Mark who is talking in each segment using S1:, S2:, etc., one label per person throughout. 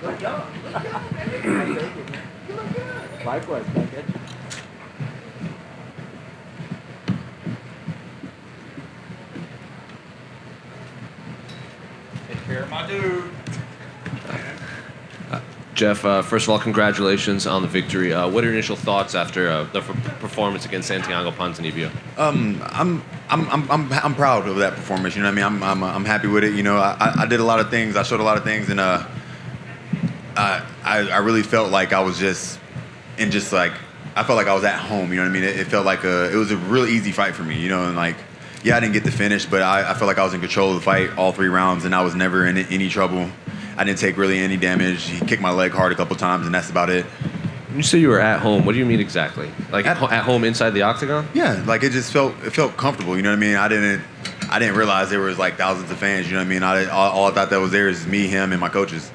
S1: Good job. Good job, man. You look good.
S2: Likewise, man.
S1: Take care of my dude.
S3: Geoff, first of all, congratulations on the victory. What are your initial thoughts after the performance against Santiago Ponzinibbio?
S4: I'm proud of that performance. You know what I mean? I'm happy with it. You know, I did a lot of things. I showed a lot of things, and I really felt like I was I felt like I was at home. You know what I mean? It felt like it was a really easy fight for me. You know, and like, yeah, I didn't get the finish, but I felt like I was in control of the fight all 3 rounds, and I was never in any trouble. I didn't take really any damage. He kicked my leg hard a couple times, and that's about it.
S3: When you say you were at home, what do you mean exactly? Like at home inside the octagon?
S4: Yeah, like it felt comfortable. You know what I mean? I didn't realize there was like thousands of fans. You know what I mean? All I thought that was there is me, him, and my coaches.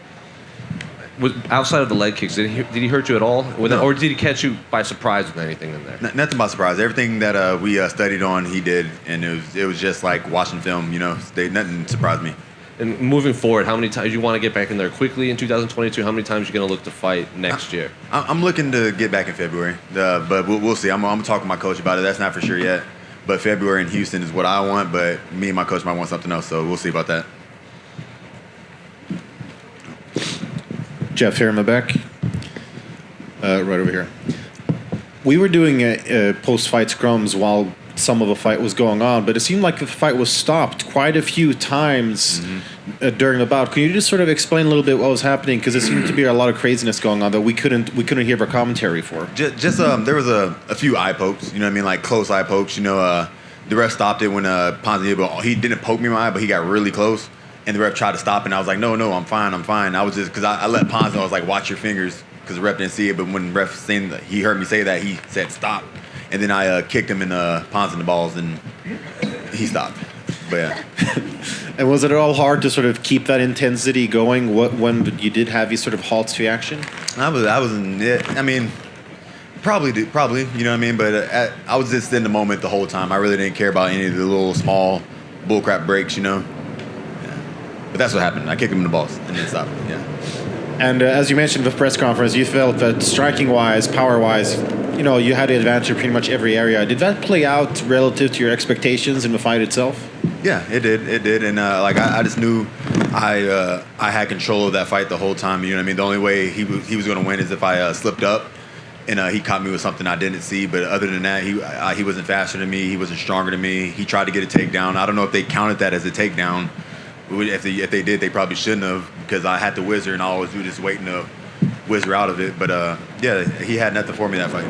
S3: Outside of the leg kicks, did he hurt you at all?
S4: No.
S3: Or did he catch you by surprise with anything in there?
S4: Nothing by surprise. Everything that we studied on, he did, and it was just like watching film. You know, nothing surprised me.
S3: And moving forward, how many times you want to get back in there quickly in 2022? How many times are you going to look to fight next year?
S4: I'm looking to get back in February, but we'll see. I'm going to talk to my coach about it. That's not for sure yet. But February in Houston is what I want, but me and my coach might want something else, so we'll see about that.
S5: Geoff, here in the back. Right over here. We were doing post-fight scrums while some of the fight was going on, but it seemed like the fight was stopped quite a few times during the bout. Can you just sort of explain a little bit what was happening? Because there seemed to be a lot of craziness going on that we couldn't hear the commentary for.
S4: Just there was a few eye pokes, you know what I mean, like close eye pokes. You know, the ref stopped it when Ponzinibbio, he didn't poke me in my eye, but he got really close, and the ref tried to stop it, and I was like, no, I'm fine. I was just, because I let Ponz know, I was like, watch your fingers, because the ref didn't see it, but when the ref seen that, he heard me say that, he said stop. And then I kicked him in the Ponz in the balls, and he stopped. But yeah.
S5: And was it at all hard to sort of keep that intensity going when you did have these sort of halts to action?
S4: I was in it. I mean, probably, you know what I mean? But I was just in the moment the whole time. I really didn't care about any of the little small bullcrap breaks, you know? Yeah. But that's what happened. I kicked him in the balls, and then stopped. Yeah.
S5: And as you mentioned in the press conference, you felt that striking-wise, power-wise, you know, you had the advantage in pretty much every area. Did that play out relative to your expectations in the fight itself?
S4: Yeah, it did. And I just knew I had control of that fight the whole time. You know what I mean? The only way he was going to win is if I slipped up and he caught me with something I didn't see. But other than that, he wasn't faster than me. He wasn't stronger than me. He tried to get a takedown. I don't know if they counted that as a takedown. If they did, they probably shouldn't have, because I had to whizzer, and I was just waiting to whizzer out of it. But yeah, he had nothing for me that fight.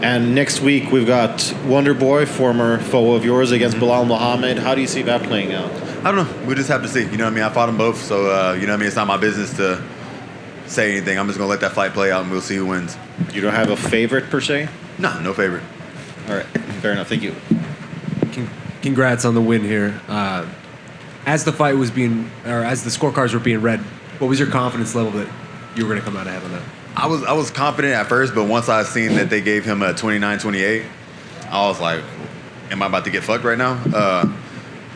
S5: And next week we've got Wonder Boy, former foe of yours, against Bilal Muhammad. How do you see that playing out?
S4: I don't know. We just have to see. You know what I mean? I fought them both, so you know what I mean? It's not my business to say anything. I'm just going to let that fight play out, and we'll see who wins.
S5: You don't have a favorite, per se?
S4: No favorite.
S5: All right. Fair enough. Thank you.
S6: Congrats on the win here. As the fight was as the scorecards were being read, what was your confidence level that you were going to come out ahead on that?
S4: I was confident at first, but once I seen that they gave him a 29-28, I was like, am I about to get fucked right now?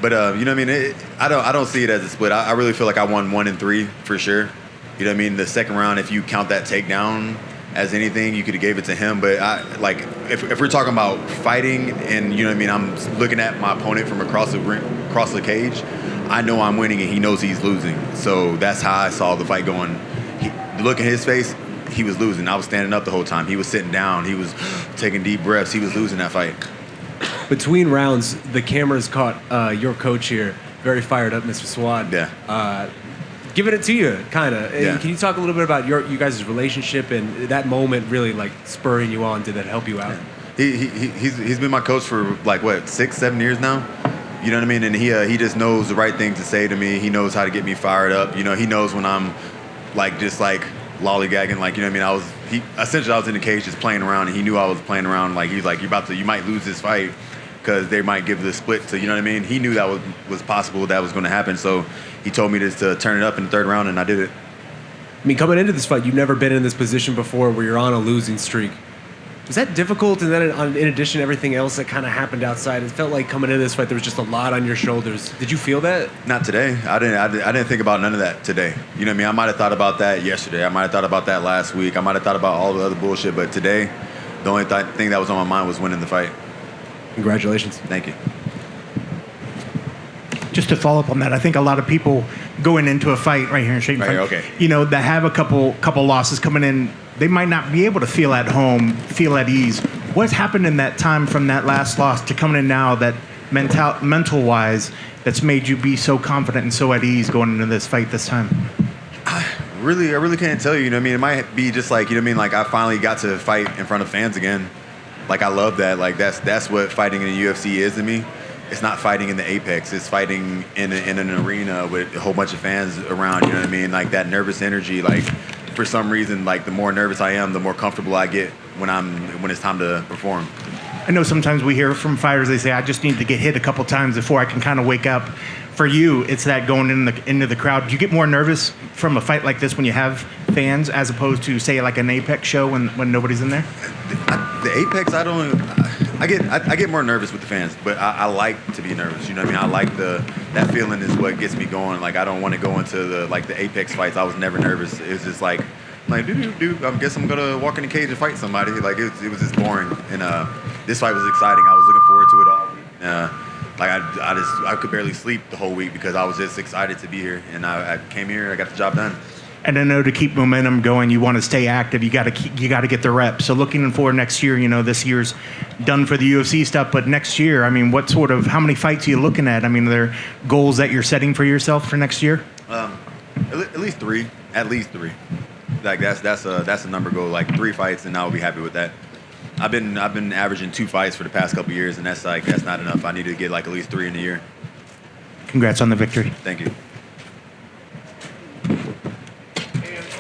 S4: But you know what I mean? I don't see it as a split. I really feel like I won 1-3 for sure. You know what I mean? The second round, if you count that takedown as anything, you could have gave it to him. But if we're talking about fighting, and you know what I mean, I'm looking at my opponent from across the cage, I know I'm winning, and he knows he's losing. So that's how I saw the fight going. Look at his face. He was losing. I was standing up the whole time. He was sitting down. He was taking deep breaths. He was losing that fight.
S6: Between rounds, the cameras caught your coach here, very fired up, Mr. Swad.
S4: Yeah.
S6: Giving it to you, kind of.
S4: Yeah.
S6: Can you talk a little bit about you guys' relationship and that moment really like spurring you on? Did that help you out?
S4: He's been my coach for like what, 6-7 years now. You know what I mean? And he just knows the right thing to say to me. He knows how to get me fired up. You know, he knows when I'm just lollygagging, like, you know what I mean? I was in the cage just playing around, and he knew I was playing around. Like, he's like, you might lose this fight because they might give the split to, you know what I mean? He knew that was possible, that was going to happen. So he told me to turn it up in the third round, and I did it.
S6: I mean, coming into this fight, you've never been in this position before where you're on a losing streak. Was that difficult? And then in addition to everything else that kind of happened outside, it felt like coming into this fight there was just a lot on your shoulders. Did you feel that?
S4: Not today. I didn't think about none of that today. You know what I mean? I might have thought about that yesterday. I might have thought about that last week. I might have thought about all the other bullshit. But today, the only thing that was on my mind was winning the fight.
S6: Congratulations.
S4: Thank you.
S1: Just to follow up on that, I think a lot of people going into a fight right here in Shape,
S4: Right here, okay.
S1: you know, that have a couple losses coming in, they might not be able to feel at home, feel at ease. What's happened in that time from that last loss to coming in now that mental wise that's made you be so confident and so at ease going into this fight this time?
S4: I really can't tell you. You know what I mean? It might be just like, you know what I mean? Like I finally got to fight in front of fans again. Like I love that. Like that's what fighting in the UFC is to me. It's not fighting in the Apex. It's fighting in an arena with a whole bunch of fans around. You know what I mean? Like that nervous energy. Like for some reason, like the more nervous I am, the more comfortable I get when it's time to perform.
S1: I know sometimes we hear from fighters, they say, I just need to get hit a couple times before I can kind of wake up. For you, it's that going into the crowd. Do you get more nervous from a fight like this when you have fans as opposed to, say, like an Apex show when nobody's in there?
S4: The Apex, I get more nervous with the fans, but I like to be nervous. You know what I mean? I like that feeling is what gets me going. Like I don't want to go into the Apex fights. I was never nervous. It was just like I guess I'm gonna walk in the cage and fight somebody. Like it was just boring. And this fight was exciting. I was looking forward to it all. I could barely sleep the whole week because I was just excited to be here. And I came here. I got the job done.
S1: And I know to keep momentum going, you want to stay active. You got to get the reps. So looking forward next year, you know, this year's done for the UFC stuff, but next year, I mean, how many fights are you looking at? I mean, are there goals that you're setting for yourself for next year?
S4: At least three. At least three. Like that's a number goal. Like 3 fights, and I'll be happy with that. I've been averaging 2 fights for the past couple of years, and that's not enough. I need to get like at least 3 in a year.
S1: Congrats on the victory.
S4: Thank you.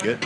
S4: Good.